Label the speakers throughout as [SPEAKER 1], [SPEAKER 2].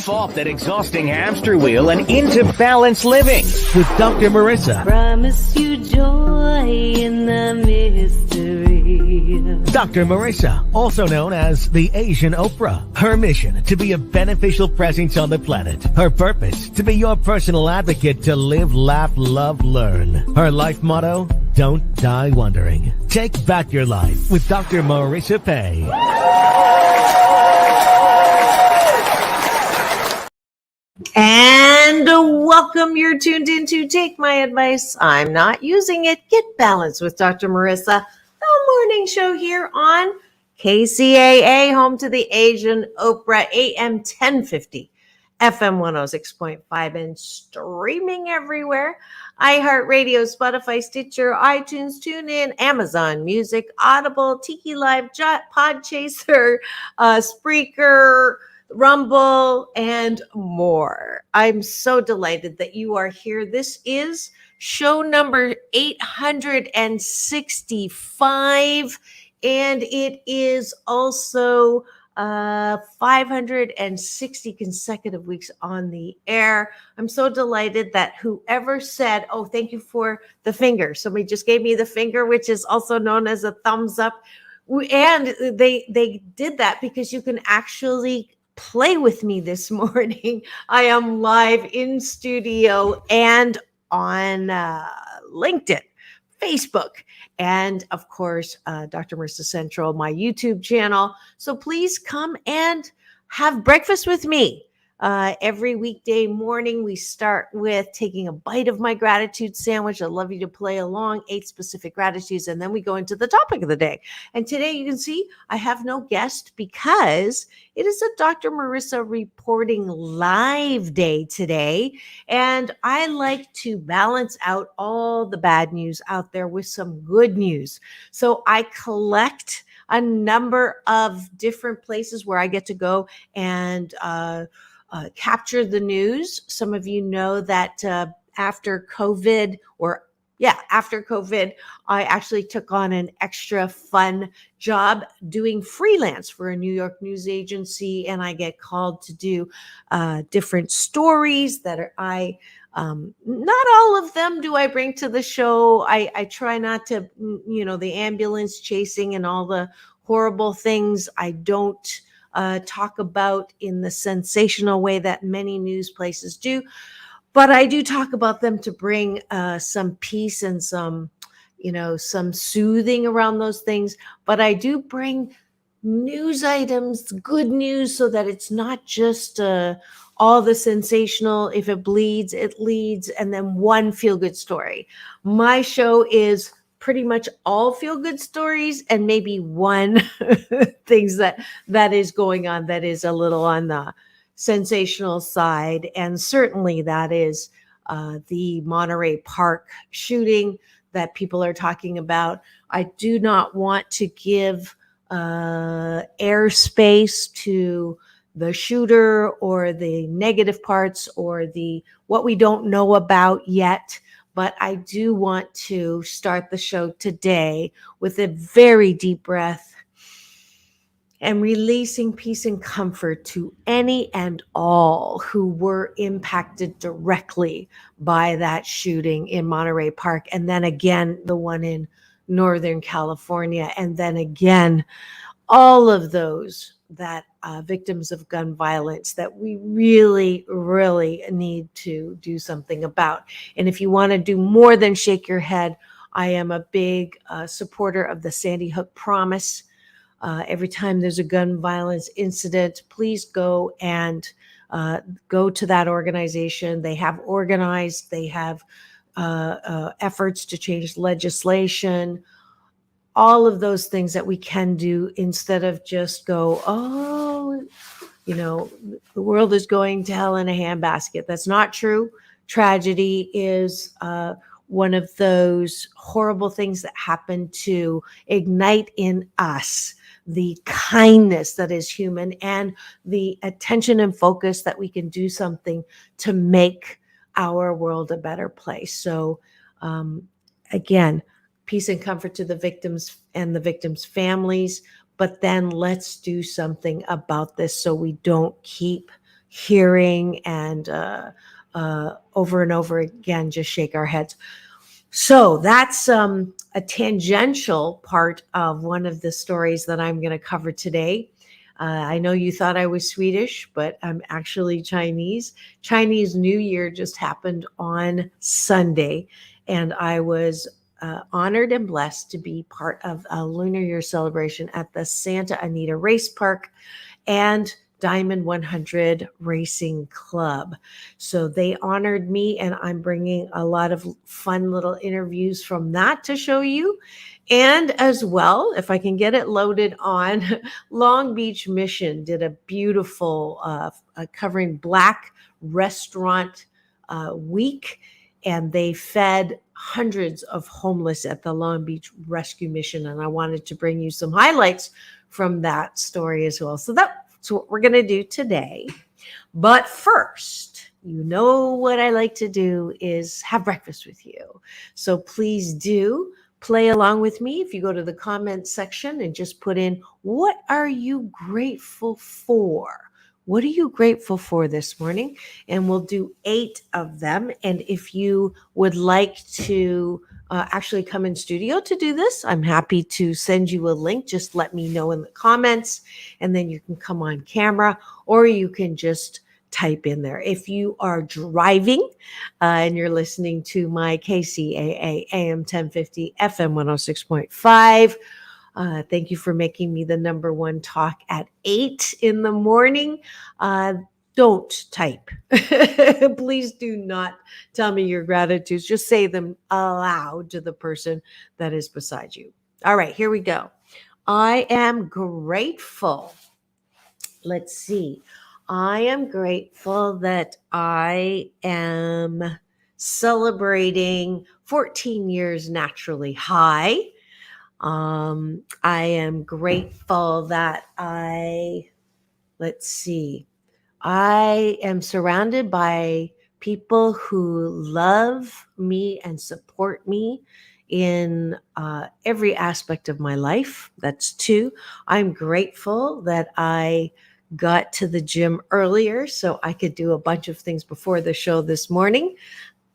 [SPEAKER 1] Jump off that exhausting hamster wheel and into balanced living with Dr. Marissa.
[SPEAKER 2] Promise you joy in the mystery.
[SPEAKER 1] Dr. Marissa, also known as the Asian Oprah. Her mission, to be a beneficial presence on the planet. Her purpose, to be your personal advocate to live, laugh, love, learn. Her life motto, don't die wondering. Take back your life with Dr. Marissa Pay.
[SPEAKER 3] And welcome. You're tuned in to Take My Advice. I'm not using it. Get balanced with Dr. Marissa, the morning show here on KCAA, home to the Asian Oprah, AM 1050, FM 106.5, and streaming everywhere. iHeartRadio, Spotify, Stitcher, iTunes, TuneIn, Amazon Music, Audible, Tiki Live, Podchaser, Spreaker, Rumble, and more. I'm so delighted that you are here. This is show number 865, and it is also 560 consecutive weeks on the air. I'm so delighted that whoever said, oh, thank you for the finger. Somebody just gave me the finger, which is also known as a thumbs up. And they did that because you can actually play with me this morning. I am live in studio and on LinkedIn, Facebook, and of course, Dr. Marissa Central, my YouTube channel. So please come and have breakfast with me. Every weekday morning, we start with taking a bite of my gratitude sandwich. I'd love you to play along, 8 specific gratitudes, and then we go into the topic of the day. And today you can see I have no guest because it is a Dr. Marissa reporting live day today. And I like to balance out all the bad news out there with some good news. So I collect a number of different places where I get to go and capture the news. Some of you know that after COVID, I actually took on an extra fun job doing freelance for a New York news agency, and I get called to do different stories that are not all of them do I bring to the show. I try not to, the ambulance chasing and all the horrible things I don't talk about in the sensational way that many news places do. But I do talk about them to bring some peace and some soothing around those things. But I do bring news items, good news, so that it's not just all the sensational. If it bleeds, it leads, and then one feel-good story. My show is pretty much all feel-good stories and maybe one things that is going on that is a little on the sensational side. And certainly that is the Monterey Park shooting that people are talking about. I do not want to give airspace to the shooter or the negative parts or the what we don't know about yet. But I do want to start the show today with a very deep breath and releasing peace and comfort to any and all who were impacted directly by that shooting in Monterey Park. And then again, the one in Northern California. And then again, all of those that victims of gun violence that we really, really need to do something about. And if you want to do more than shake your head, I am a big supporter of the Sandy Hook Promise. Every time there's a gun violence incident, please go and go to that organization. They have organized, they have efforts to change legislation, all of those things that we can do instead of just go, the world is going to hell in a handbasket. That's not true. Tragedy is one of those horrible things that happen to ignite in us the kindness that is human and the attention and focus that we can do something to make our world a better place. So again, peace and comfort to the victims and the victims' families, but then let's do something about this so we don't keep hearing and over and over again just shake our heads. So that's a tangential part of one of the stories that I'm going to cover today. I know you thought I was Swedish, but I'm actually Chinese. Chinese New Year just happened on Sunday, and I was honored and blessed to be part of a Lunar Year celebration at the Santa Anita Race Park and Diamond 100 Racing Club. So they honored me, and I'm bringing a lot of fun little interviews from that to show you. And as well, if I can get it loaded on, Long Beach Mission did a beautiful covering Black Restaurant Week, and they fed hundreds of homeless at the Long Beach Rescue Mission. And I wanted to bring you some highlights from that story as well. So that's what we're going to do today. But first, you know what I like to do is have breakfast with you. So please do play along with me. If you go to the comments section and just put in, what are you grateful for? What are you grateful for this morning? And we'll do 8 of them. And if you would like to actually come in studio to do this, I'm happy to send you a link. Just let me know in the comments, and then you can come on camera, or you can just type in there. If you are driving and you're listening to my KCAA AM 1050 FM 106.5, thank you for making me the number one talk at 8 in the morning. Don't type. Please do not tell me your gratitudes. Just say them aloud to the person that is beside you. All right, here we go. I am grateful. Let's see. I am grateful that I am celebrating 14 years naturally high. I am grateful that let's see, I am surrounded by people who love me and support me in every aspect of my life. That's 2. I'm grateful that I got to the gym earlier so I could do a bunch of things before the show this morning.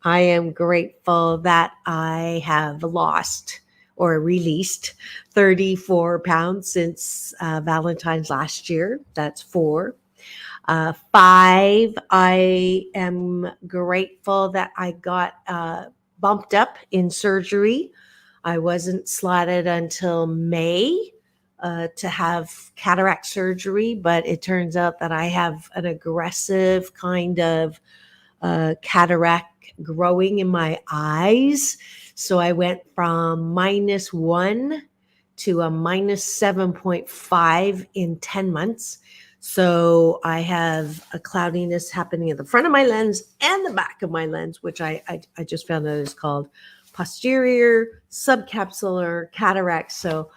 [SPEAKER 3] I am grateful that I have lost or released 34 pounds since Valentine's last year. That's 4. 5, I am grateful that I got bumped up in surgery. I wasn't slotted until May to have cataract surgery, but it turns out that I have an aggressive kind of cataract growing in my eyes. So I went from -1 to a -7.5 in 10 months. So I have a cloudiness happening at the front of my lens and the back of my lens, which I just found out is called posterior subcapsular cataract. So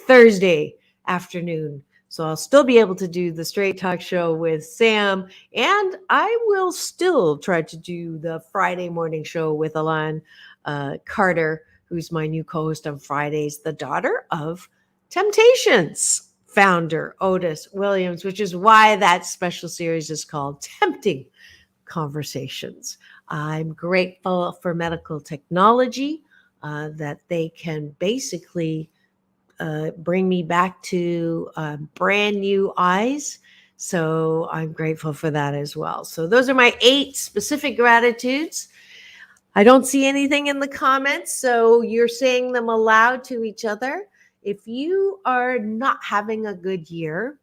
[SPEAKER 3] Thursday afternoon. So I'll still be able to do the Straight Talk show with Sam, and I will still try to do the Friday morning show with Alan Carter, who's my new co-host on Fridays, the daughter of Temptations founder Otis Williams, which is why that special series is called Tempting Conversations. I'm grateful for medical technology that they can basically bring me back to brand new eyes. So I'm grateful for that as well. So those are my 8 specific gratitudes. I don't see anything in the comments, so you're saying them aloud to each other. If you are not having a good year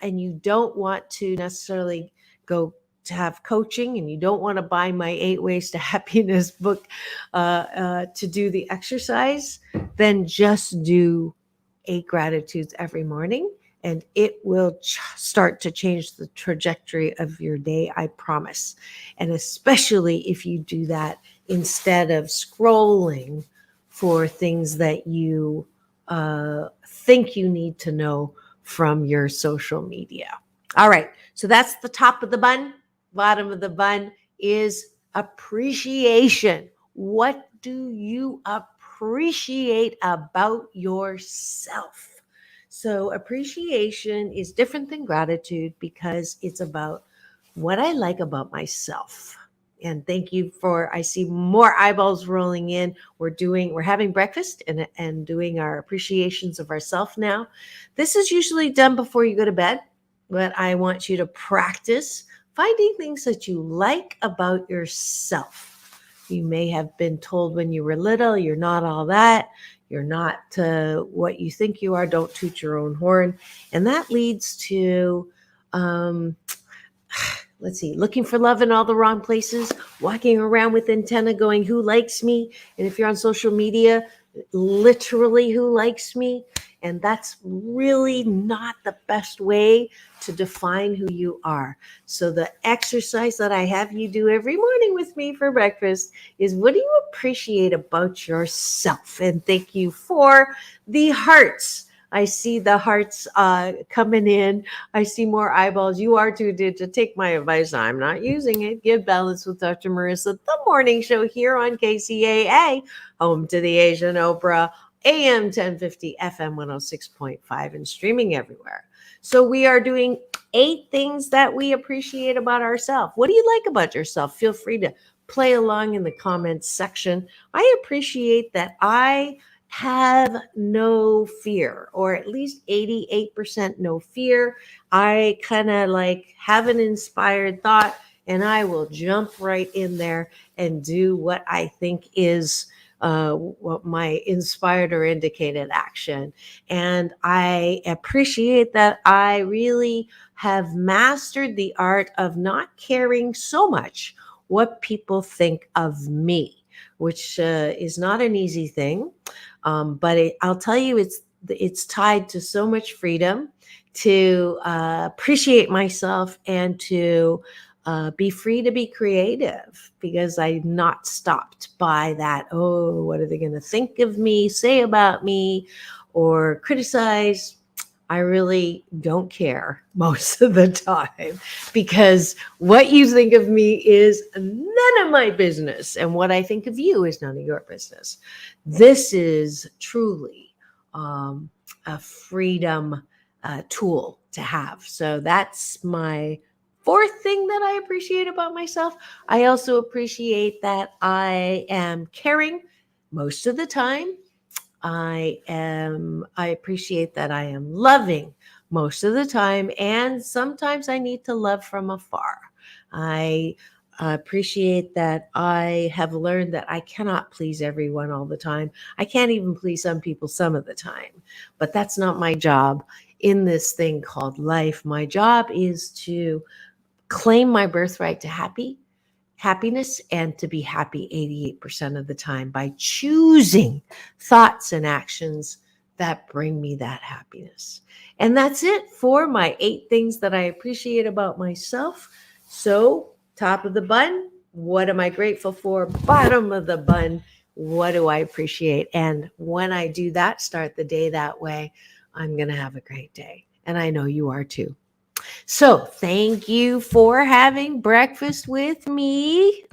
[SPEAKER 3] and you don't want to necessarily go to have coaching, and you don't want to buy my 8 Ways to Happiness book to do the exercise, then just do 8 gratitudes every morning, and it will start to change the trajectory of your day, I promise. And especially if you do that instead of scrolling for things that you think you need to know from your social media. All right, so that's the top of the bun. Bottom of the bun is appreciation. What do you appreciate about yourself? So appreciation is different than gratitude because it's about what I like about myself. And thank you for, I see more eyeballs rolling in. We're having breakfast and doing our appreciations of ourselves now. This is usually done before you go to bed, but I want you to practice finding things that you like about yourself. You may have been told when you were little, you're not all that. You're not what you think you are. Don't toot your own horn. And that leads to, let's see, looking for love in all the wrong places, walking around with antenna going, who likes me? And if you're on social media, literally who likes me? And that's really not the best way to define who you are. So the exercise that I have you do every morning with me for breakfast is, what do you appreciate about yourself? And thank you for the hearts. I see the hearts coming in. I see more eyeballs. You are too, to take my advice. I'm not using it. Get Balance with Dr. Marissa, the morning show here on KCAA, home to the Asian Oprah, AM 1050, FM 106.5, and streaming everywhere. So we are doing 8 things that we appreciate about ourselves. What do you like about yourself? Feel free to play along in the comments section. I appreciate that I have no fear, or at least 88% no fear. I kind of like have an inspired thought and I will jump right in there and do what I think is what my inspired or indicated action. And I appreciate that I really have mastered the art of not caring so much what people think of me, which is not an easy thing. But I'll tell you, it's tied to so much freedom to appreciate myself and to be free to be creative, because I'm not stopped by that. Oh, what are they going to think of me, say about me, or criticize? I really don't care most of the time, because what you think of me is none of my business. And what I think of you is none of your business. This is truly a freedom tool to have. So that's my 4th thing that I appreciate about myself. I also appreciate that I am caring most of the time. I appreciate that I am loving most of the time, and sometimes I need to love from afar. I appreciate that I have learned that I cannot please everyone all the time. I can't even please some people some of the time, but that's not my job in this thing called life. My job is to claim my birthright to happiness, and to be happy 88% of the time by choosing thoughts and actions that bring me that happiness. And that's it for my 8 things that I appreciate about myself. So, top of the bun, what am I grateful for? Bottom of the bun, what do I appreciate? And when I do that, start the day that way, I'm going to have a great day. And I know you are too. So thank you for having breakfast with me.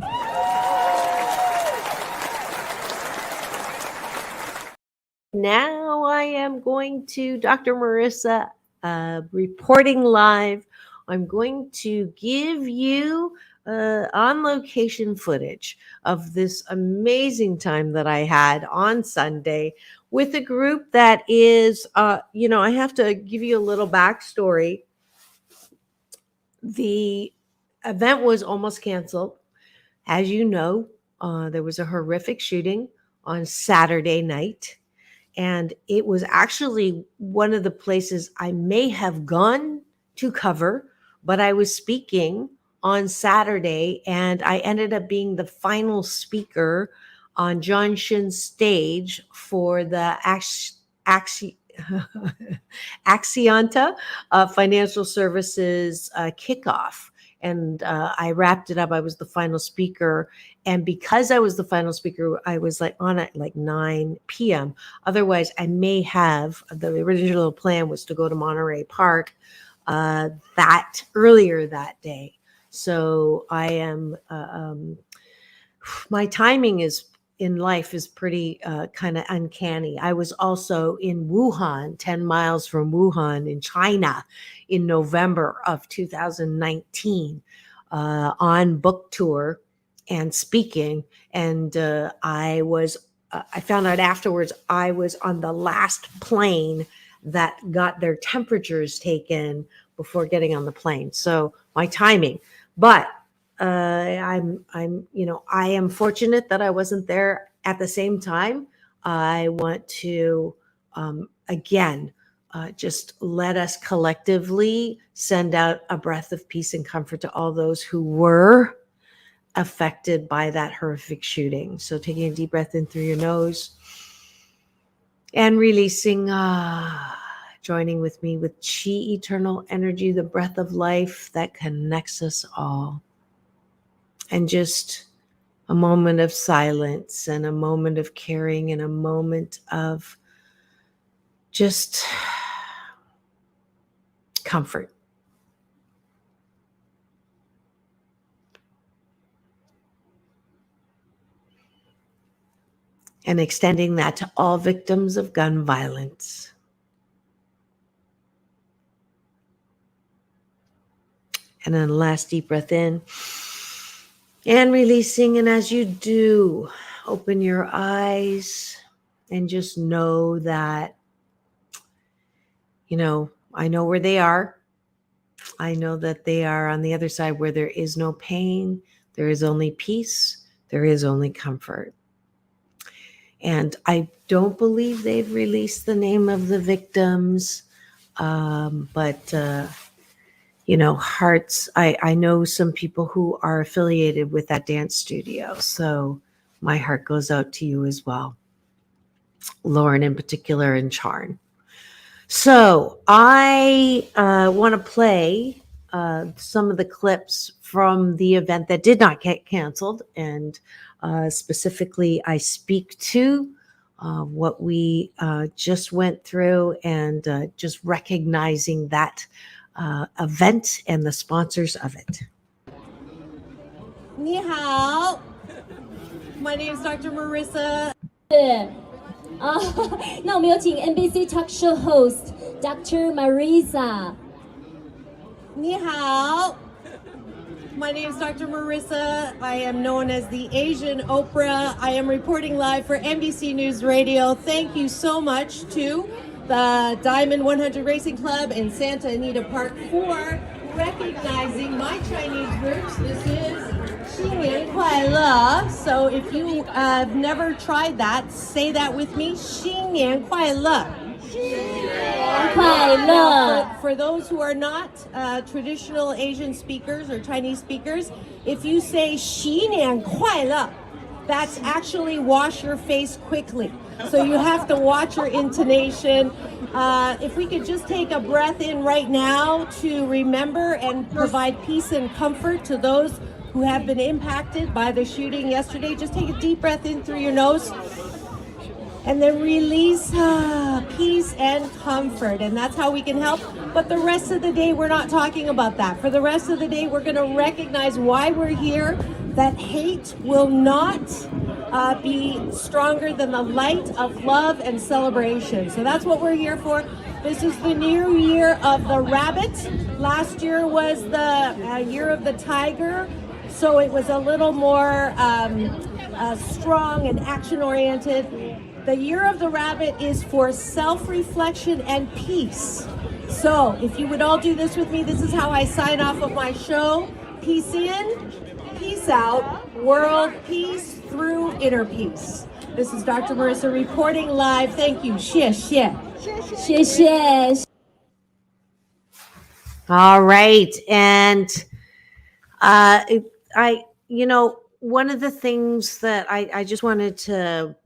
[SPEAKER 3] Now I am going to Dr. Marissa, reporting live. I'm going to give you on location footage of this amazing time that I had on Sunday with a group that is, I have to give you a little backstory. The event was almost canceled. As you know, there was a horrific shooting on Saturday night. And it was actually one of the places I may have gone to cover, but I was speaking on Saturday, and I ended up being the final speaker on John Shin's stage for the Axianta Financial Services kickoff. And I wrapped it up. I was the final speaker. And because I was the final speaker, I was like on at like 9 p.m. Otherwise, I may have, the original plan was to go to Monterey Park that earlier that day. So I am, my timing is in life is pretty kind of uncanny. I was also in Wuhan, 10 miles from Wuhan in China in November of 2019. on book tour and speaking. And I found out afterwards I was on the last plane that got their temperatures taken before getting on the plane. So my timing, but I am fortunate that I wasn't there at the same time. I want to, again, just let us collectively send out a breath of peace and comfort to all those who were affected by that horrific shooting. So taking a deep breath in through your nose and releasing, joining with me with Chi eternal energy, the breath of life that connects us all. And just a moment of silence and a moment of caring and a moment of just comfort. And extending that to all victims of gun violence. And then last deep breath in and releasing. And as you do, open your eyes and just know that, I know where they are. I know that they are on the other side where there is no pain, there is only peace, there is only comfort. And I don't believe they've released the name of the victims, but hearts, I know some people who are affiliated with that dance studio, so my heart goes out to you as well, Lauren in particular, and Charn. So I want to play some of the clips from the event that did not get canceled, and specifically I speak to what we just went through, and just recognizing that event and the sponsors of it.
[SPEAKER 4] 你好, my name is Dr. Marissa.
[SPEAKER 5] 那我们有请 NBC Talk Show host Dr. Marissa.
[SPEAKER 4] 你好, my name is Dr. Marissa. I am known as the Asian Oprah. I am reporting live for NBC News Radio. Thank you so much to the Diamond 100 Racing Club in Santa Anita Park for recognizing my Chinese roots. This is 新年快乐. So if you have never tried that, say that with me. 新年快乐.
[SPEAKER 5] 新年快乐.
[SPEAKER 4] For those who are not traditional Asian speakers or Chinese speakers, if you say 新年快乐, that's actually wash your face quickly. So you have to watch your intonation. If we could just take a breath in right now to remember and provide peace and comfort to those who have been impacted by the shooting yesterday. Just take a deep breath in through your nose and then release peace and comfort. And that's how we can help. But the rest of the day, we're not talking about that. For the rest of the day, we're going to recognize why we're here, that hate will not be stronger than the light of love and celebration. So that's what we're here for. This is the new year of the rabbit. Last year was the year of the tiger. So it was a little more strong and action-oriented. The year of the rabbit is for self-reflection and peace. So if you would all do this with me, this is how I sign off of my show. Peace in, peace out, world peace through inner peace. This is Dr. Marissa reporting live. Thank you. 谢谢.
[SPEAKER 5] 谢谢.
[SPEAKER 3] All right. And one of the things that I just wanted to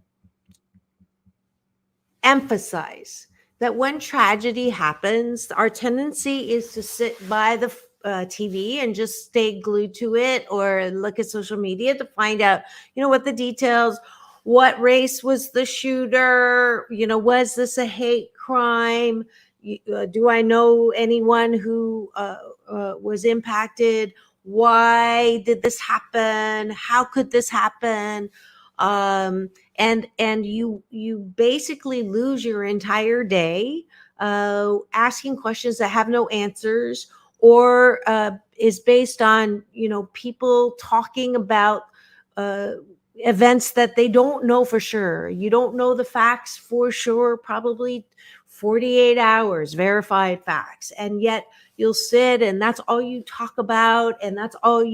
[SPEAKER 3] emphasize, that when tragedy happens, our tendency is to sit by the TV and just stay glued to it, or look at social media to find out, what the details, what race was the shooter, was this a hate crime? Do I know anyone who was impacted? Why did this happen? How could this happen? And you basically lose your entire day asking questions that have no answers, or is based on, people talking about events that they don't know for sure. You don't know the facts for sure, probably 48 hours, verified facts. And yet you'll sit and that's all you talk about. And that's all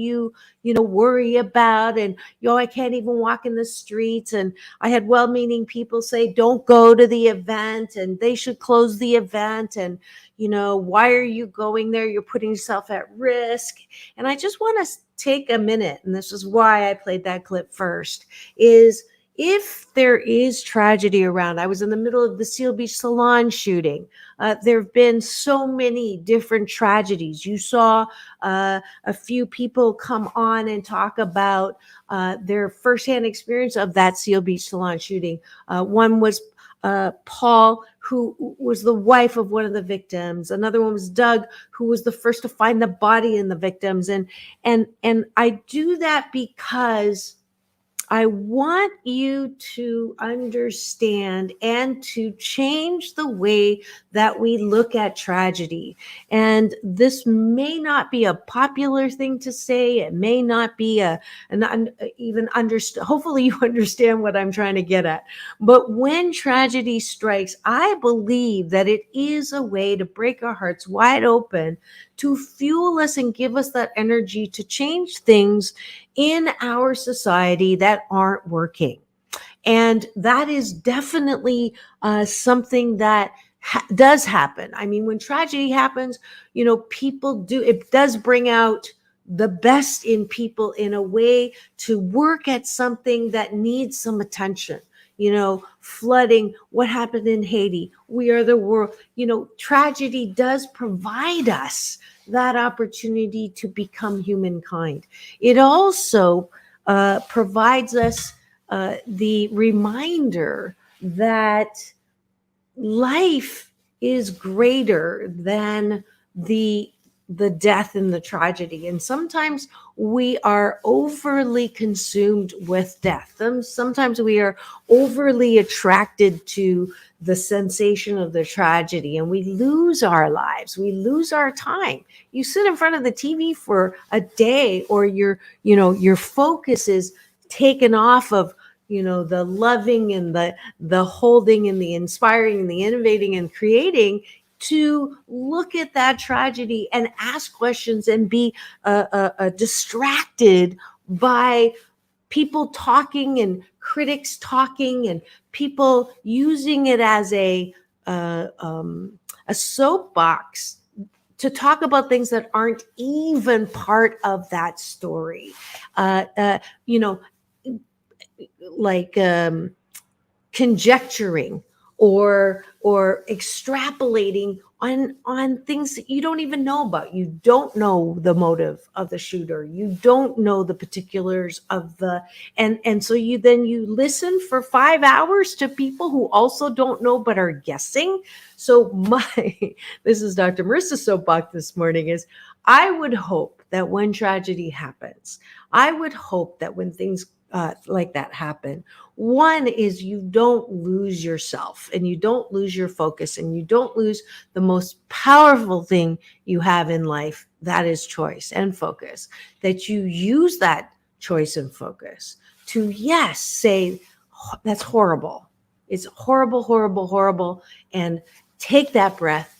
[SPEAKER 3] worry about. And, I can't even walk in the streets. And I had well-meaning people say, don't go to the event and they should close the event. And, why are you going there? You're putting yourself at risk. And I just want to take a minute, and this is why I played that clip first, is if there is tragedy around. I was in the middle of the Seal Beach salon shooting. There have been so many different tragedies. You saw a few people come on and talk about their firsthand experience of that Seal Beach salon shooting. One was Paul, who was the wife of one of the victims. Another one was Doug, who was the first to find the body in the victims. And I do that because I want you to understand and to change the way that we look at tragedy. And this may not be a popular thing to say. It may not be even understand. Hopefully you understand what I'm trying to get at. But when tragedy strikes, I believe that it is a way to break our hearts wide open, to fuel us and give us that energy to change things in our society that aren't working. And that is definitely something that does happen. I mean, when tragedy happens, it does bring out the best in people in a way to work at something that needs some attention. Flooding, what happened in Haiti, We Are the World. Tragedy does provide us that opportunity to become humankind. It also provides us the reminder that life is greater than the death and the tragedy. And sometimes we are overly consumed with death. Sometimes we are overly attracted to the sensation of the tragedy, and we lose our lives. We lose our time. You sit in front of the TV for a day, or your focus is taken off of the loving and the holding and the inspiring and the innovating and creating, to look at that tragedy and ask questions and be distracted by people talking and critics talking and people using it as a soapbox to talk about things that aren't even part of that story. Like conjecturing or extrapolating on things that you don't even know about. You don't know the motive of the shooter. You don't know the particulars of and so you listen for 5 hours to people who also don't know but are guessing. So this is Dr. Marissa soapbox this morning, is I would hope that when tragedy happens, I would hope that when things like that happen, one is you don't lose yourself and you don't lose your focus and you don't lose the most powerful thing you have in life, that is choice and focus. That you use that choice and focus to, yes, say, that's horrible. It's horrible, horrible, horrible. And take that breath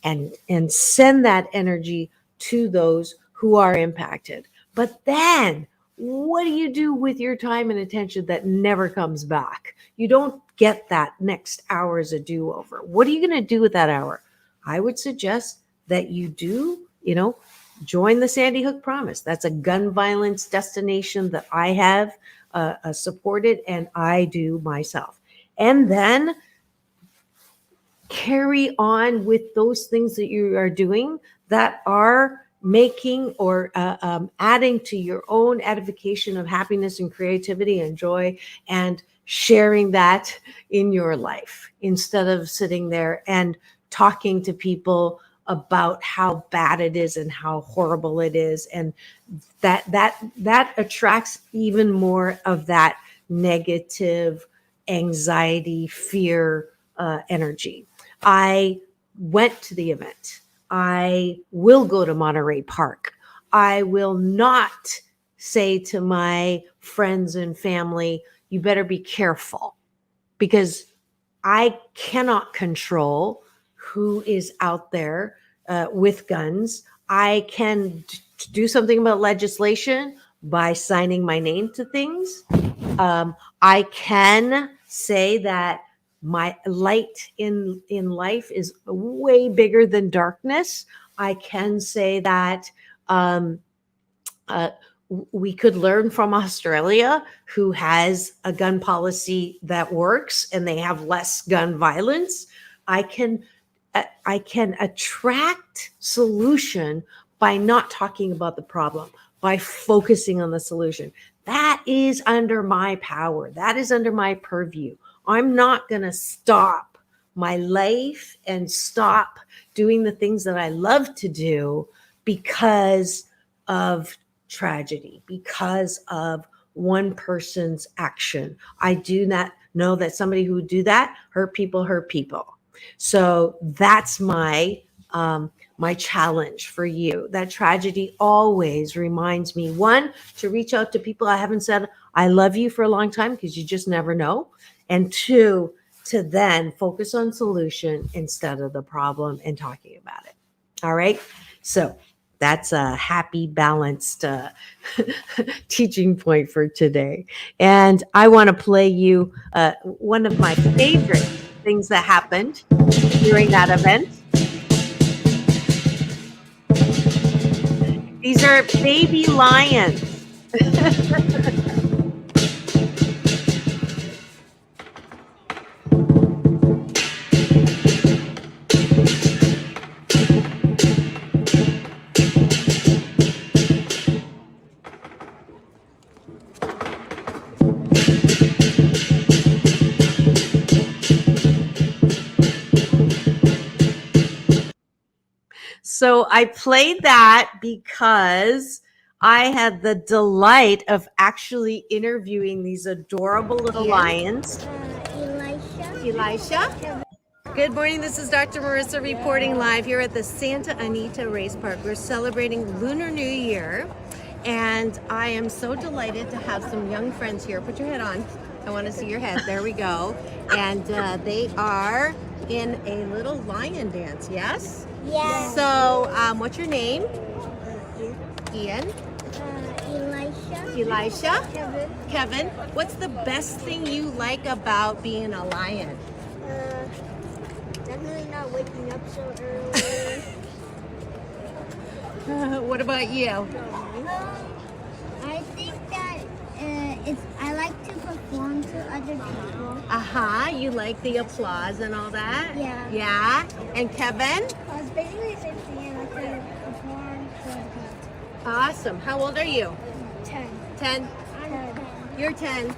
[SPEAKER 3] and send that energy to those who are impacted. But then what do you do with your time and attention that never comes back? You don't get that next hour as a do-over. What are you going to do with that hour? I would suggest that you do, join the Sandy Hook Promise. That's a gun violence destination that I have supported and I do myself. And then carry on with those things that you are doing that are making or adding to your own edification of happiness and creativity and joy, and sharing that in your life instead of sitting there and talking to people about how bad it is and how horrible it is. And that attracts even more of that negative anxiety, fear energy. I went to the event. I will go to Monterey Park. I will not say to my friends and family, you better be careful, because I cannot control who is out there with guns. I can do something about legislation by signing my name to things. I can say that my light in life is way bigger than darkness. I can say that um, uh, we could learn from Australia, who has a gun policy that works and they have less gun violence. I can attract solution by not talking about the problem, by focusing on the solution. That is under my power. That is under my purview. I'm not going to stop my life and stop doing the things that I love to do because of tragedy, because of one person's action. I do not know that somebody who would do that hurt people. So that's my my challenge for you. That tragedy always reminds me, one, to reach out to people I haven't said I love you for a long time, because you just never know. And two, to then focus on solution instead of the problem and talking about it. All right. So that's a happy, balanced teaching point for today. And I want to play you one of my favorite things that happened during that event. These are baby lions. So I played that because I had the delight of actually interviewing these adorable little lions. Elisha. Good morning. This is Dr. Marissa reporting live here at the Santa Anita Race Park. We're celebrating Lunar New Year, and I am so delighted to have some young friends here. Put your head on. I want to see your head. There we go. And they are in a little lion dance, yes?
[SPEAKER 6] Yeah.
[SPEAKER 3] So, what's your name? Ian? Elisha? Kevin? What's the best thing you like about being a lion?
[SPEAKER 6] Definitely not waking up so early.
[SPEAKER 3] What about you?
[SPEAKER 6] I think that I like to perform to other people.
[SPEAKER 3] You like the applause and all that?
[SPEAKER 6] Yeah.
[SPEAKER 3] Yeah? And Kevin?
[SPEAKER 6] It's basically the same thing. I like to perform to other people.
[SPEAKER 3] Awesome. How old are you?
[SPEAKER 6] 10.
[SPEAKER 3] 10?
[SPEAKER 6] I'm 10.
[SPEAKER 3] You're 10.
[SPEAKER 6] 9.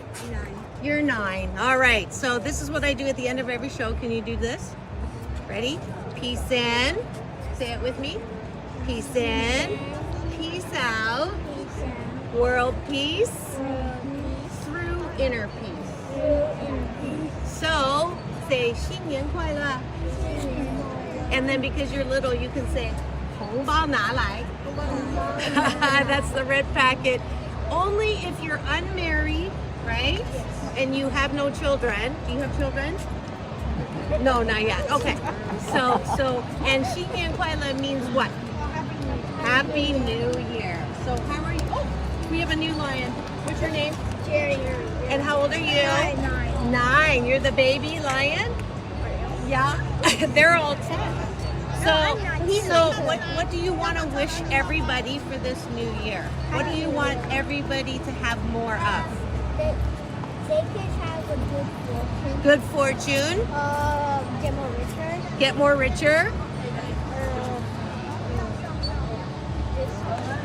[SPEAKER 3] You're 9. All right. So this is what I do at the end of every show. Can you do this? Ready? Peace in. Say it with me. Peace in. Peace out.
[SPEAKER 6] Peace out.
[SPEAKER 3] World peace.
[SPEAKER 6] World peace.
[SPEAKER 3] Through inner peace.
[SPEAKER 6] Through inner peace.
[SPEAKER 3] So say 新年快乐. And then because you're little, you can say 红包拿来. That's the red packet. Only if you're unmarried, right? And you have no children. Do you have children? No, not yet. Okay. So, and 新年快乐 means what? Happy New Year. So how are you? Oh, we have a new lion. What's your name?
[SPEAKER 6] Jerry.
[SPEAKER 3] And how old are you?
[SPEAKER 6] 9.
[SPEAKER 3] 9. You're the baby lion? Yeah. They're all 10. So what do you want to wish everybody for this new year? What do you want everybody to have more of?
[SPEAKER 6] They could have a
[SPEAKER 3] Good
[SPEAKER 6] good fortune.
[SPEAKER 3] fortune?
[SPEAKER 6] Get more richer.
[SPEAKER 3] Get more richer?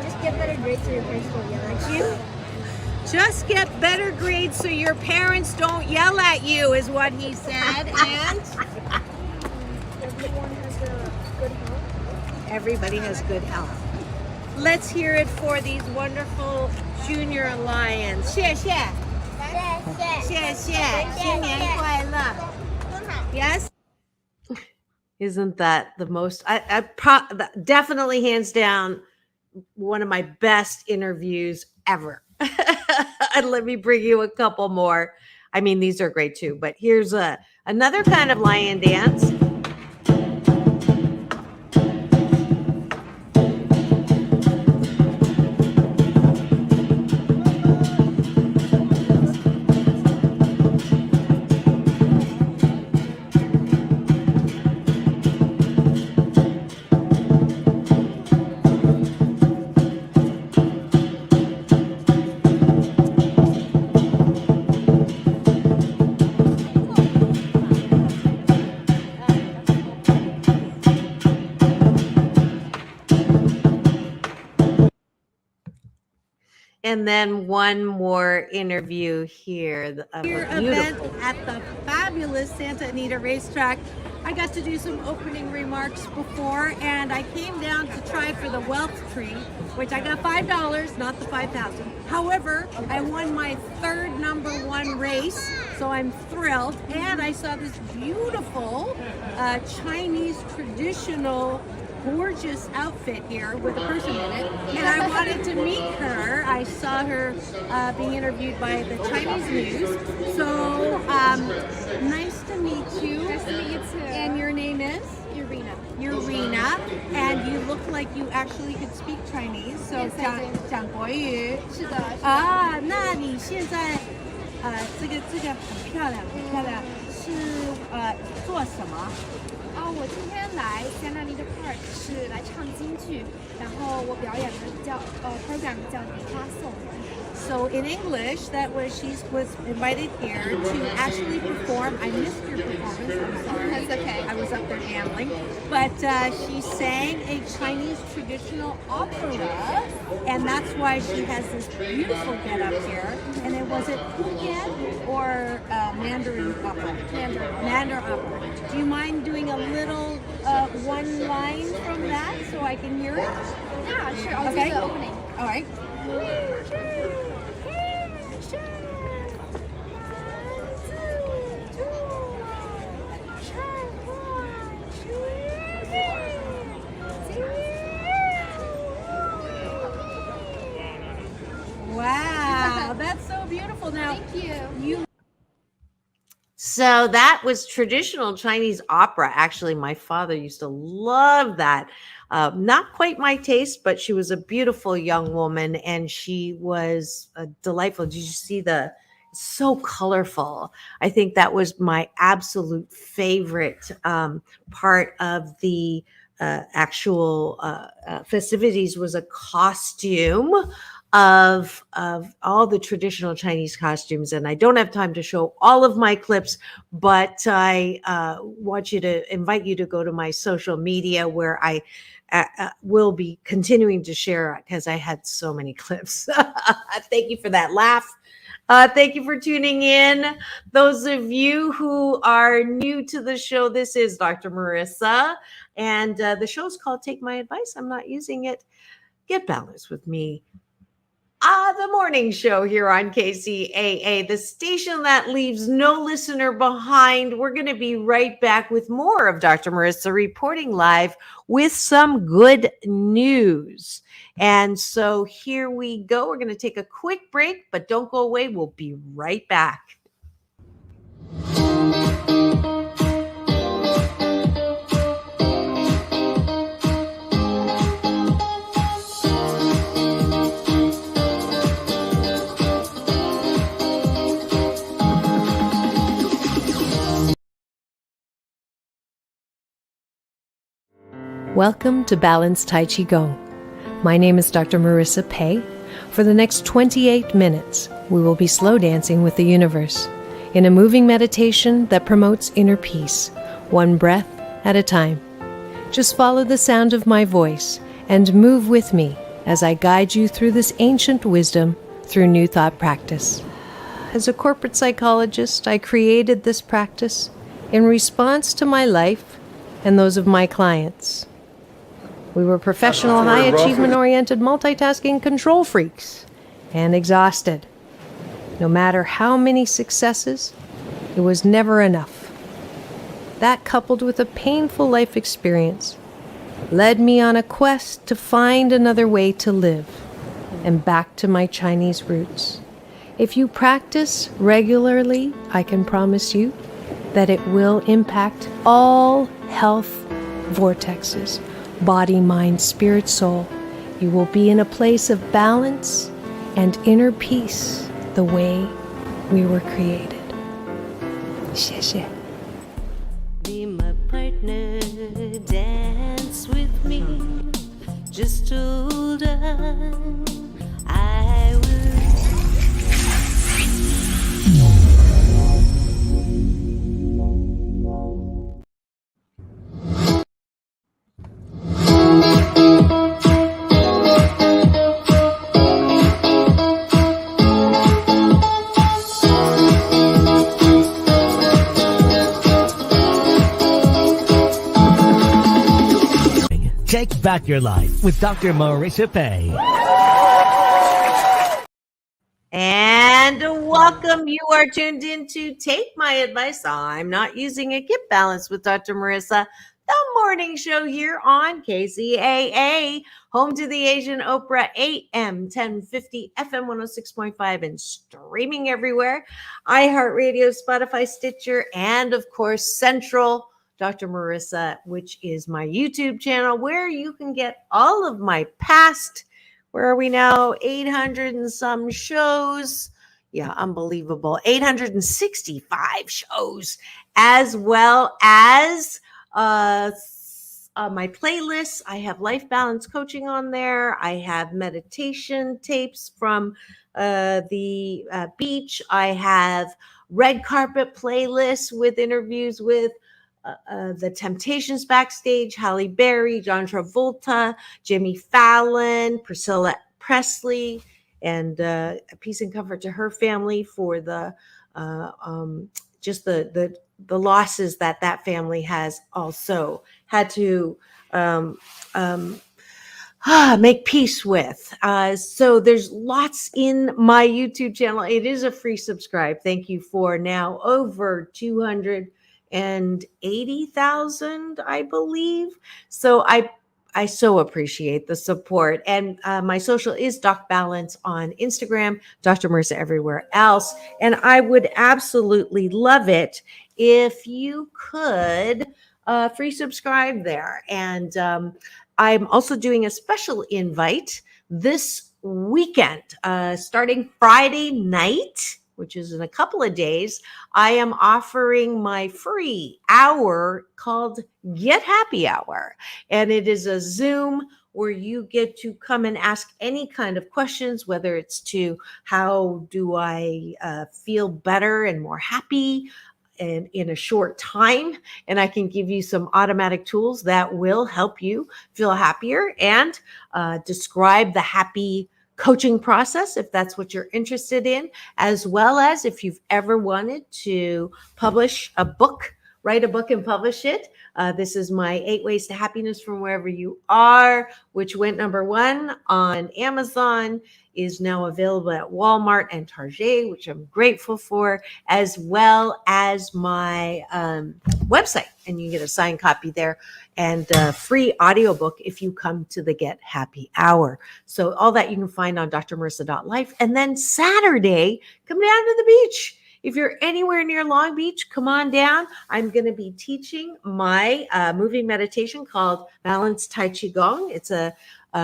[SPEAKER 6] Just get better grades so your parents don't yell at you.
[SPEAKER 3] Just get better grades so your parents don't yell at you, is what he said. And
[SPEAKER 6] Everyone has a good health.
[SPEAKER 3] everybody has good health. Let's hear it for these wonderful junior lions. 谢谢. 谢谢. 新年快乐. Yes? Isn't that the most, definitely hands down, one of my best interviews ever. And let me bring you a couple more. I mean, these are great too, but here's another kind of lion dance. And then one more interview here of
[SPEAKER 4] Your
[SPEAKER 3] a beautiful
[SPEAKER 4] event at the fabulous Santa Anita Racetrack. I got to do some opening remarks before, and I came down to try for the wealth tree, which I got $5, not the 5,000. However, I won my third #1 race, so I'm thrilled. And I saw this beautiful Chinese traditional gorgeous outfit here with a person in it, and I wanted to meet her. I saw her being interviewed by the Chinese news. So nice to meet you.
[SPEAKER 7] Nice to meet you too.
[SPEAKER 4] And your name is? Urina, and you look like you actually could speak Chinese. So
[SPEAKER 7] Yes, I do.
[SPEAKER 4] 讲国语。
[SPEAKER 7] 是的，
[SPEAKER 4] 啊，那你现在这个很漂亮，很漂亮，是做什么？
[SPEAKER 7] 我今天来加拿大的 Park 是来唱京剧，然后我表演的program 叫梨花颂。
[SPEAKER 4] So in English, that was she was invited here to actually perform. I missed your performance. I'm sorry.
[SPEAKER 7] That's okay.
[SPEAKER 4] I was up there gambling, but she sang a Chinese traditional opera, and that's why she has this beautiful get up here. And it was it Fujian or Mandarin opera? Mandarin opera. Do you mind doing a little one line from that so I can hear it?
[SPEAKER 7] Yeah, sure. I'll
[SPEAKER 4] Okay.
[SPEAKER 7] do the opening.
[SPEAKER 4] All right. Wow, that's so beautiful. Now,
[SPEAKER 7] Thank you.
[SPEAKER 3] So that was traditional Chinese opera. Actually, my father used to love that. Not quite my taste, but she was a beautiful young woman, and she was delightful. Did you see so colorful? I think that was my absolute favorite part of the actual festivities was a costume of all the traditional Chinese costumes. And I don't have time to show all of my clips, but I invite you to go to my social media where I will be continuing to share because I had so many clips. Thank you for that laugh. Thank you for tuning in. Those of you who are new to the show, this is Dr. Marissa, and the show is called Take My Advice. I'm not using it. Get balanced with me. The morning show here on KCAA, the station that leaves no listener behind. We're going to be right back with more of Dr. Marissa reporting live with some good news. And so here we go. We're going to take a quick break, but don't go away. We'll be right back.
[SPEAKER 8] Welcome to Balanced Tai Chi Gong. My name is Dr. Marissa Pei. For the next 28 minutes, we will be slow dancing with the universe in a moving meditation that promotes inner peace, one breath at a time. Just follow the sound of my voice and move with me as I guide you through this ancient wisdom through New Thought practice. As a corporate psychologist, I created this practice in response to my life and those of my clients. We were professional, high achievement-oriented, multitasking control freaks and exhausted. No matter how many successes, it was never enough. That, coupled with a painful life experience, led me on a quest to find another way to live and back to my Chinese roots. If you practice regularly, I can promise you that it will impact all health vortexes, body, mind, spirit, soul. You will be in a place of balance and inner peace the way we were created. 谢谢.
[SPEAKER 2] Be my partner, dance with me. Just hold on, I will.
[SPEAKER 1] Take back your life with Dr. Marissa Pay.
[SPEAKER 3] And welcome. You are tuned in to Take My Advice. I'm not using it. Get Balance with Dr. Marissa, the morning show here on KCAA, home to the Asian Oprah, AM 1050, FM 106.5, and streaming everywhere. iHeartRadio, Spotify, Stitcher, and of course, Central Dr. Marissa, which is my YouTube channel where you can get all of my past, where are we now? 800 and some shows. Yeah, unbelievable. 865 shows, as well as my playlists. I have life balance coaching on there. I have meditation tapes from the beach. I have red carpet playlists with interviews with the Temptations backstage, Halle Berry, John Travolta, Jimmy Fallon, Priscilla Presley, and peace and comfort to her family for the just the losses that family has also had to make peace with. So there's lots in my YouTube channel. It is a free subscribe. Thank you for now over 280,000, I believe. So I so appreciate the support. And my social is Doc Balance on Instagram, Dr. Marissa everywhere else. And I would absolutely love it if you could free subscribe there. And I'm also doing a special invite this weekend, starting Friday night, which is in a couple of days. I am offering my free hour called Get Happy Hour. And it is a Zoom where you get to come and ask any kind of questions, whether it's to how do I feel better and more happy and in a short time. And I can give you some automatic tools that will help you feel happier and describe the happy coaching process, if that's what you're interested in, as well as if you've ever wanted to publish a book, write a book and publish it. This is my 8 Ways to Happiness from Wherever You Are, which went #1 on Amazon, is now available at Walmart and Target, which I'm grateful for, as well as my website. And you get a signed copy there and a free audiobook if you come to the Get Happy Hour. So all that you can find on drmarissa.life. And then Saturday, come down to the beach. If you're anywhere near Long Beach, come on down. I'm going to be teaching my moving meditation called Balanced Tai Chi Gong. It's a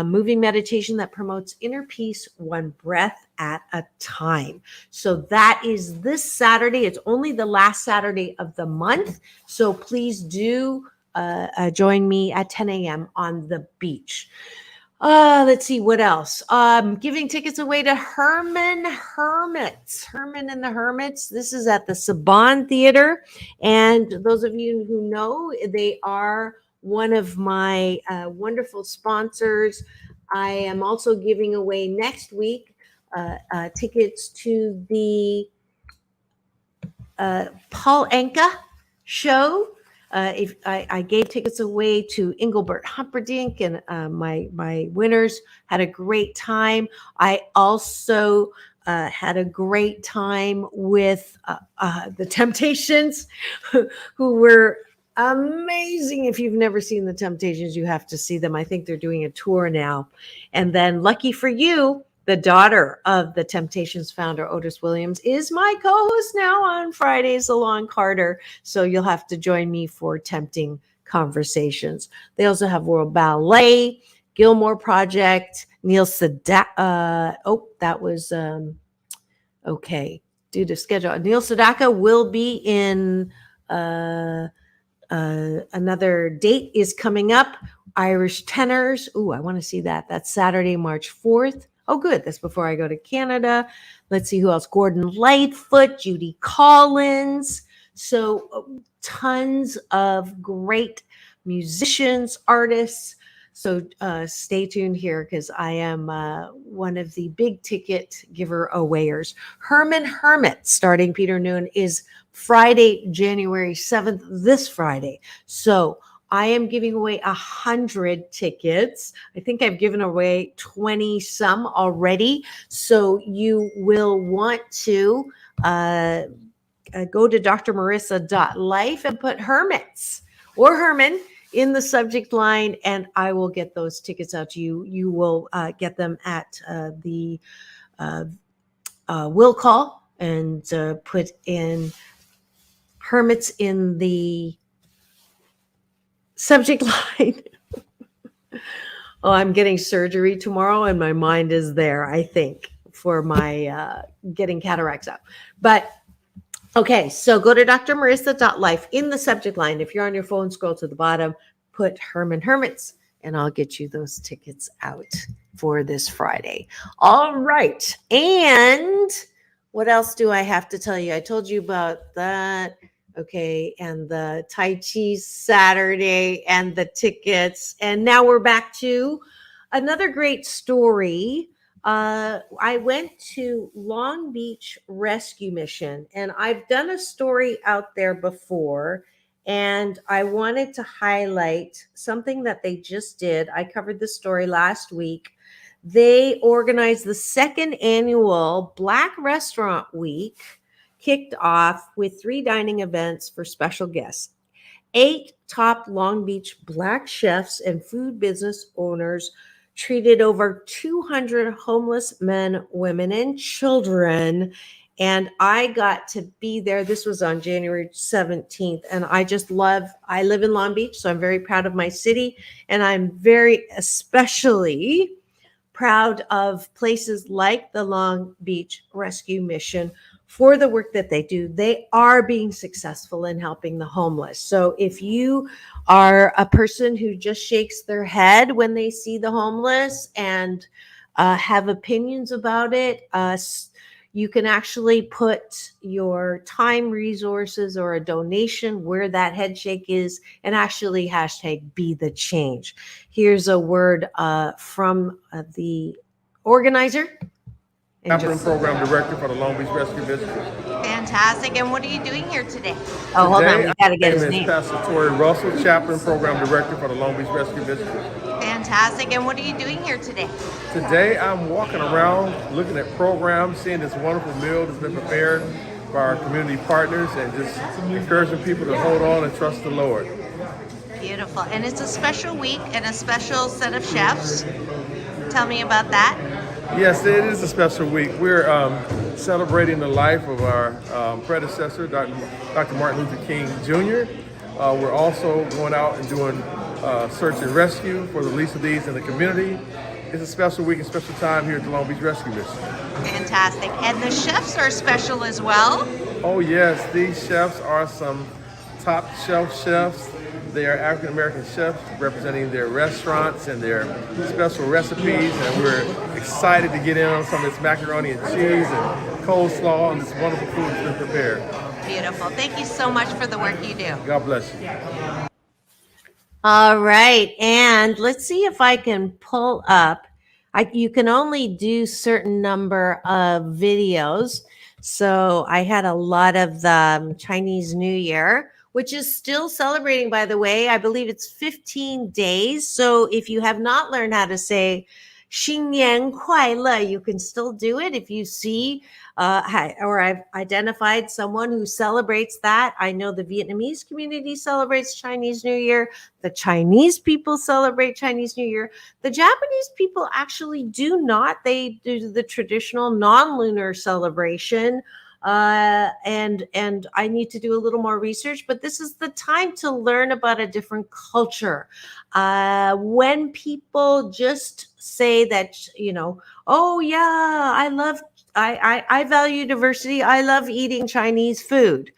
[SPEAKER 3] moving meditation that promotes inner peace, one breath at a time. So that is this Saturday. It's only the last Saturday of the month. So please do join me at 10 a.m. on the beach. Let's see what else. Giving tickets away to Herman and the Hermits. This is at the Saban Theater. And those of you who know, they are one of my wonderful sponsors. I am also giving away next week tickets to the Paul Anka show. If I gave tickets away to Engelbert Humperdinck, and my winners had a great time. I also had a great time with the Temptations, who were amazing. If you've never seen the Temptations, you have to see them. I think they're doing a tour now. And then lucky for you, the daughter of the Temptations founder, Otis Williams, is my co-host now on Fridays along Carter. So you'll have to join me for Tempting Conversations. They also have World Ballet, Gilmore Project, Neil Sedaka. That was okay. Due to schedule, Neil Sedaka will be in another date is coming up. Irish Tenors. Ooh, I want to see that. That's Saturday, March 4th. Oh, good. That's before I go to Canada. Let's see who else. Gordon Lightfoot, Judy Collins. So tons of great musicians, artists. So stay tuned here because I am one of the big ticket giver awayers. Herman Hermit, starting Peter Noon, is Friday, January 7th, this Friday. So I am giving away 100 tickets. I think I've given away 20 some already. So you will want to go to drmarissa.life and put Hermits or Herman in the subject line, and I will get those tickets out to you. You will get them at the will call and put in Hermits in the subject line. Oh, I'm getting surgery tomorrow and my mind is there, I think, for my getting cataracts out. But okay, so go to drmarissa.life in the subject line. If you're on your phone, scroll to the bottom, put Herman Hermits, and I'll get you those tickets out for this Friday. All right. And what else do I have to tell you? I told you about that. Okay, and the Tai Chi Saturday and the tickets. And now we're back to another great story. I went to Long Beach Rescue Mission, and I've done a story out there before, and I wanted to highlight something that they just did. I covered the story last week. They organized the second annual Black Restaurant Week, kicked off with 3 dining events for special guests. 8 top Long Beach Black chefs and food business owners treated over 200 homeless men, women, and children. And I got to be there. This was on January 17th. And I live in Long Beach, so I'm very proud of my city. And I'm very especially proud of places like the Long Beach Rescue Mission for the work that they do. They are being successful in helping the homeless. So if you are a person who just shakes their head when they see the homeless and have opinions about it, you can actually put your time, resources, or a donation where that head shake is and actually hashtag be the change. Here's a word from the organizer.
[SPEAKER 9] Chaplain Program Director for the Long Beach Rescue Mission.
[SPEAKER 3] Fantastic. And what are you doing here today? Oh, hold on. We got to get his name.
[SPEAKER 9] Pastor Tori Russell, Chaplain Program Director for the Long Beach Rescue Mission.
[SPEAKER 3] Fantastic. And what are you doing here today?
[SPEAKER 9] Today, I'm walking around looking at programs, seeing this wonderful meal that's been prepared by our community partners, and just encouraging people to hold on and trust the Lord.
[SPEAKER 3] Beautiful. And it's a special week and a special set of chefs. Tell me about that.
[SPEAKER 9] Yes, it is a special week. We're celebrating the life of our predecessor, Dr. Martin Luther King Jr. We're also going out and doing search and rescue for the least of these in the community. It's a special week and special time here at the Long Beach Rescue Mission.
[SPEAKER 3] Fantastic. And the chefs are special as well?
[SPEAKER 9] Oh yes, these chefs are some top shelf chefs. They are African American chefs representing their restaurants and their special recipes, and we're excited to get in on some of this macaroni and cheese and coleslaw and this wonderful food that's been prepared.
[SPEAKER 3] Beautiful. Thank you so much for the work you do.
[SPEAKER 9] God bless you.
[SPEAKER 3] All right, and let's see if I can pull up. You can only do certain number of videos. So I had a lot of the Chinese New Year, which is still celebrating, by the way. I believe it's 15 days. So if you have not learned how to say 新年快乐. You can still do it if you see or I've identified someone who celebrates that. I know the Vietnamese community celebrates Chinese New Year. The Chinese people celebrate Chinese New Year. The Japanese people actually do not. They do the traditional non-lunar celebration. And I need to do a little more research, but this is the time to learn about a different culture. When people just say that, oh yeah, I value diversity. I love eating Chinese food.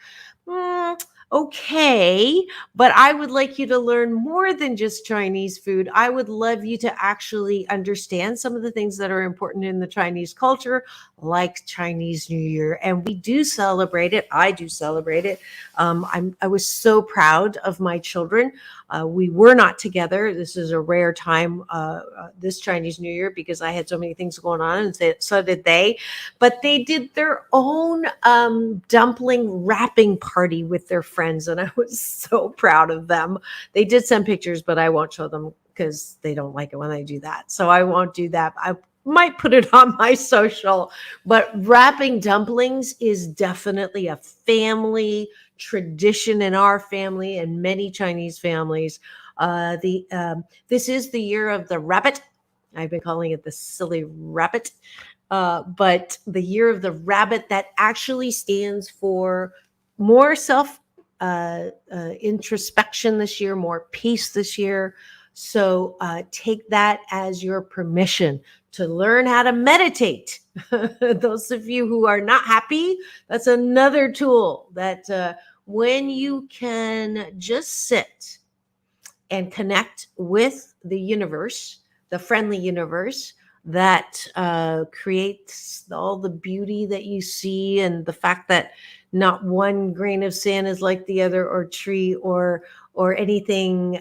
[SPEAKER 3] Okay, but I would like you to learn more than just Chinese food. I would love you to actually understand some of the things that are important in the Chinese culture, like Chinese New Year. And we do celebrate it. I do celebrate it. I was so proud of my children. We were not together. This is a rare time, this Chinese New Year, because I had so many things going on, and so did they. But they did their own dumpling wrapping party with their friends, and I was so proud of them. They did send pictures, but I won't show them because they don't like it when I do that. So I won't do that. I might put it on my social, but wrapping dumplings is definitely a family tradition in our family and many Chinese families. This is the year of the rabbit. I've been calling it the silly rabbit. But the year of the rabbit, that actually stands for more self introspection this year, more peace this year. So take that as your permission to learn how to meditate. Those of you who are not happy, that's another tool that when you can just sit and connect with the universe, the friendly universe that creates all the beauty that you see, and the fact that not one grain of sand is like the other, or tree, or anything.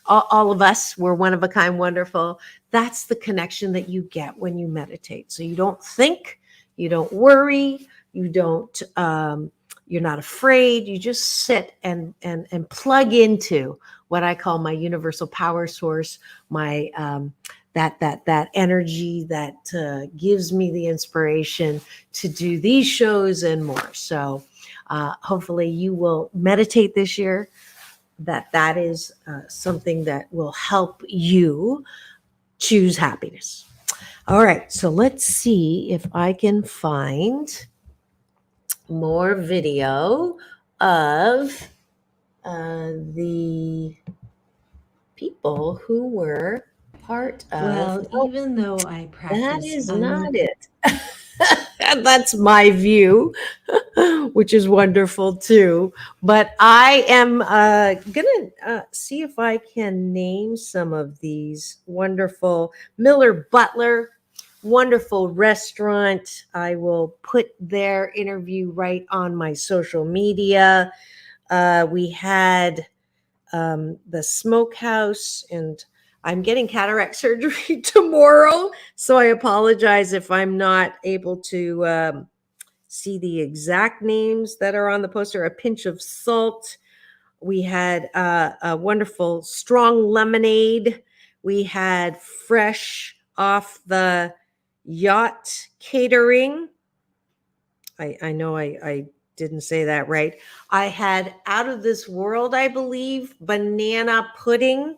[SPEAKER 3] All of us, we're one of a kind, wonderful. That's the connection that you get when you meditate. So you don't think, you don't worry, you don't. You're not afraid. You just sit and plug into what I call my universal power source, my that energy that gives me the inspiration to do these shows and more. So hopefully you will meditate this year. That is something that will help you choose happiness. All right, so let's see if I can find more video of the people who were part of.
[SPEAKER 10] Well, even though I practice,
[SPEAKER 3] that is not it. That's my view, which is wonderful too. But I am gonna see if I can name some of these wonderful. Miller Butler, wonderful restaurant. I will put their interview right on my social media. We had the smokehouse, and I'm getting cataract surgery tomorrow, so I apologize if I'm not able to see the exact names that are on the poster. A Pinch of Salt. We had a wonderful strong lemonade. We had Fresh Off the Yacht Catering. I know I didn't say that right. I had Out of This World, I believe, banana pudding,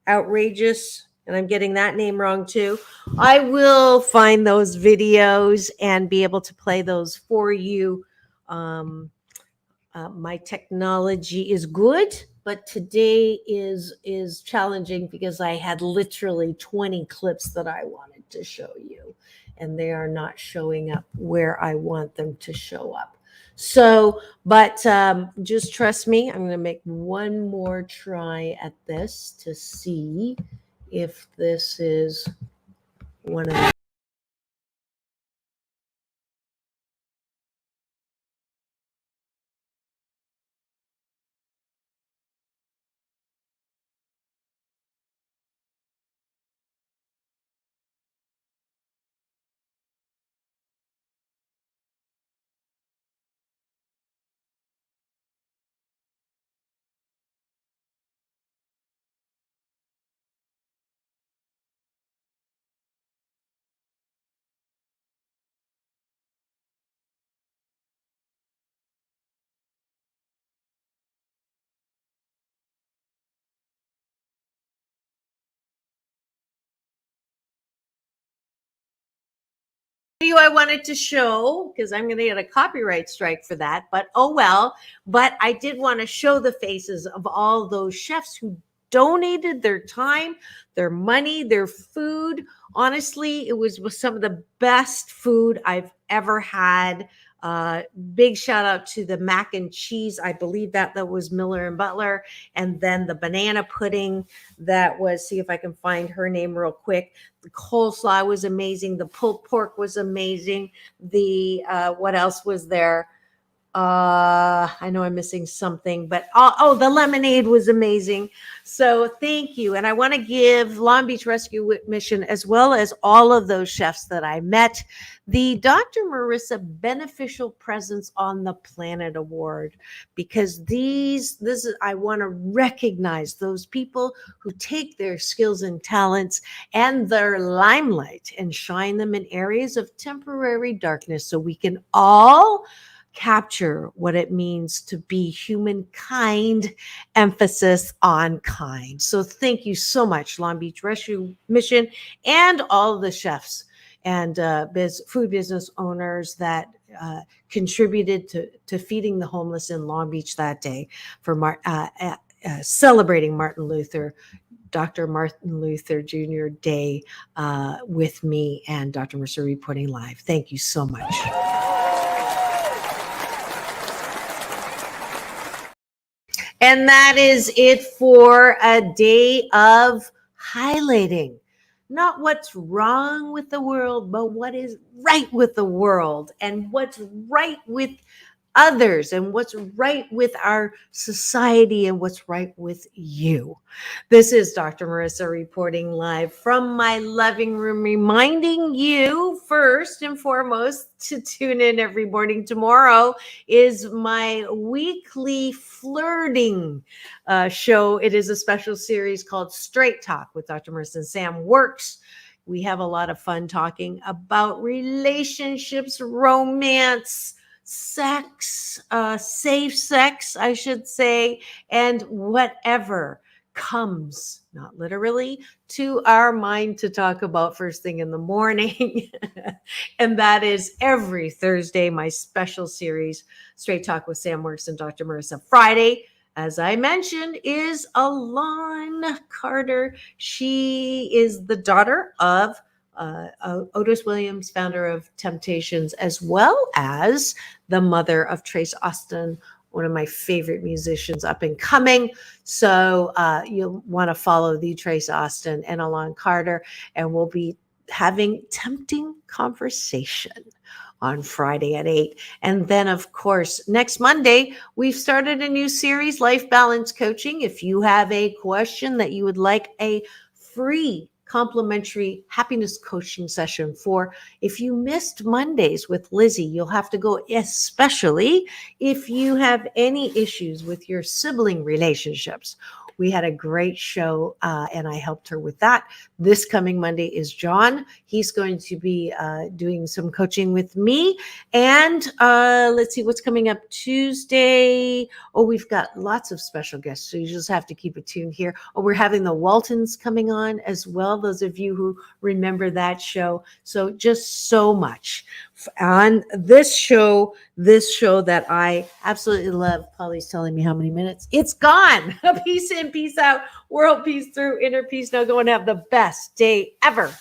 [SPEAKER 3] outrageous, and I'm getting that name wrong too. I will find those videos and be able to play those for you. My technology is good, but today is challenging because I had literally 20 clips that I wanted to show you, and they are not showing up where I want them to show up. So, but just trust me, I'm going to make one more try at this to see if this is one of the I wanted to show, because I'm going to get a copyright strike for that, but oh well. But I did want to show the faces of all those chefs who donated their time, their money, their food. Honestly, it was some of the best food I've ever had. Big shout out to the mac and cheese. I believe that was Miller and Butler. And then the banana pudding that was, see if I can find her name real quick. The coleslaw was amazing. The pulled pork was amazing. The, what else was there? I know I'm missing something, but the lemonade was amazing. So thank you. And I want to give Long Beach Rescue Mission, as well as all of those chefs that I met, the Dr. Marissa Beneficial Presence on the Planet Award, because I want to recognize those people who take their skills and talents and their limelight and shine them in areas of temporary darkness so we can all capture what it means to be humankind, emphasis on kind. So thank you so much, Long Beach Rescue Mission, and all of the chefs and food business owners that contributed to feeding the homeless in Long Beach that day for celebrating Dr. Martin Luther Jr. Day with me and Dr. Mercer reporting live. Thank you so much. And that is it for a day of highlighting not what's wrong with the world, but what is right with the world and what's right with others and what's right with our society and what's right with you. This is Dr. Marissa reporting live from my living room, reminding you first and foremost to tune in every morning. Tomorrow is my weekly flirting show. It is a special series called Straight Talk with Dr. Marissa and Sam Works. We have a lot of fun talking about relationships, romance, sex, safe sex, I should say, and whatever comes, not literally, to our mind to talk about first thing in the morning. And that is every Thursday, my special series, Straight Talk with Sam Works and Dr. Marissa. Friday, as I mentioned, is Alon Carter. She is the daughter of Otis Williams, founder of Temptations, as well as the mother of Trace Austin, one of my favorite musicians up and coming. So you'll want to follow the Trace Austin and Alon Carter, and we'll be having tempting conversation on Friday at 8. And then, of course, next Monday, we've started a new series, Life Balance Coaching. If you have a question that you would like a free complimentary happiness coaching session for, if you missed Mondays with Lizzie, you'll have to go, especially if you have any issues with your sibling relationships. We had a great show and I helped her with that. This coming Monday is John. He's going to be doing some coaching with me. And let's see what's coming up Tuesday. Oh, we've got lots of special guests, so you just have to keep it tuned here. Oh, we're having the Waltons coming on as well, those of you who remember that show. So just so much on this show that I absolutely love. Polly's telling me how many minutes. It's gone. Peace in, peace out. World peace through, inner peace. Now go and have the best day ever.